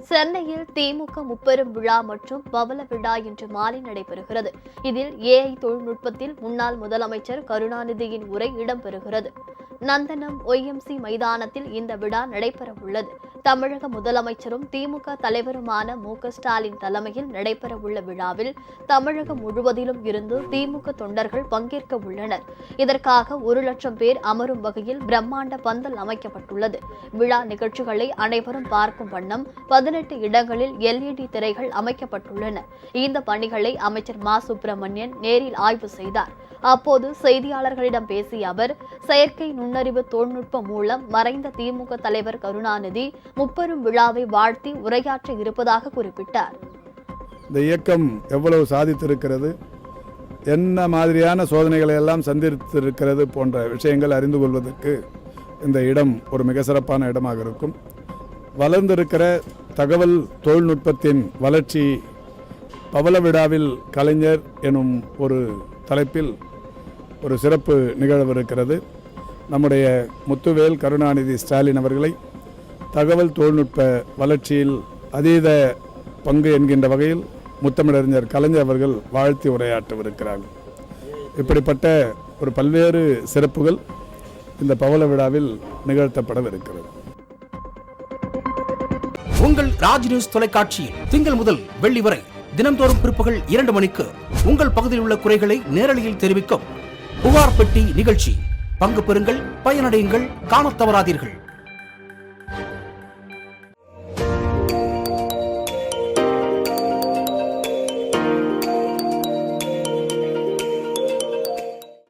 சென்னையில் திமுக முப்பெரும் விழா மற்றும் பவள விழா இன்று மாலை நடைபெறுகிறது. இதில் ஏஐ தொழில்நுட்பத்தில் முன்னாள் முதலமைச்சர் கருணாநிதியின் உரை இடம்பெறுகிறது. நந்தனம் ஒய்எம்சி மைதானத்தில் இந்த விழா நடைபெறவுள்ளது. தமிழக முதலமைச்சரும் திமுக தலைவருமான மு.க.ஸ்டாலின் தலைமையில் நடைபெறவுள்ள விழாவில் தமிழகம் முழுவதிலும் இருந்து திமுக தொண்டர்கள் பங்கேற்க உள்ளனர். இதற்காக 1,00,000 பேர் அமரும் வகையில் பிரம்மாண்ட பந்தல் அமைக்கப்பட்டுள்ளது. விழா நிகழ்ச்சிகளை அனைவரும் பார்க்கும் வண்ணம் 18 இடங்களில் LED திரைகள் அமைக்கப்பட்டுள்ளன. இந்த பணிகளை அமைச்சர் மா. சுப்பிரமணியன் நேரில் ஆய்வு செய்தார். அப்போது செய்தியாளர்களிடம் பேசிய அவர், செயற்கை நுண்ணறிவு தொழில்நுட்பம் மூலம் மறைந்த திமுக தலைவர் கருணாநிதி முப்பெரும் விழாவை வாழ்த்தி உரையாற்ற இருப்பதாக குறிப்பிட்டார். இந்த இயக்கம் எவ்வளவு சாதித்திருக்கிறது, என்ன மாதிரியான சோதனைகளை எல்லாம் சந்தித்திருக்கிறது போன்ற விஷயங்கள் அறிந்து கொள்வதற்கு இந்த இடம் ஒரு மிக சிறப்பான இடமாக இருக்கும். வளர்ந்திருக்கிற தகவல் தொழில்நுட்பத்தின் வளர்ச்சி பவள விழாவில் கலைஞர் எனும் ஒரு தலைப்பில் ஒரு சிறப்பு நிகழவிருக்கிறது. நம்முடைய முத்துவேல் கருணாநிதி ஸ்டாலின் அவர்களை தகவல் தொழில்நுட்ப வளர்ச்சியில் அதீத பங்கு என்கின்ற வகையில் முத்தமிழறிஞர் கலைஞர் அவர்கள் வாழ்த்தி உரையாற்றவிருக்கிறார்கள். இப்படிப்பட்ட ஒரு பல்வேறு சிறப்புகள் இந்த பவள விழாவில் நிகழ்த்தப்படவிருக்கிறது. உங்கள் ராஜ் நியூஸ் தொலைக்காட்சியில் திங்கள் முதல் வெள்ளி வரை தினந்தோறும் பிற்பகல் 2 மணிக்கு உங்கள் பகுதியில் உள்ள குறைகளை நேரலையில் தெரிவிக்கும் புகார் பெட்டி நிகழ்ச்சி. பங்கு பெறுங்கள், பயனடையுங்கள், காணத் தவறாதீர்கள்.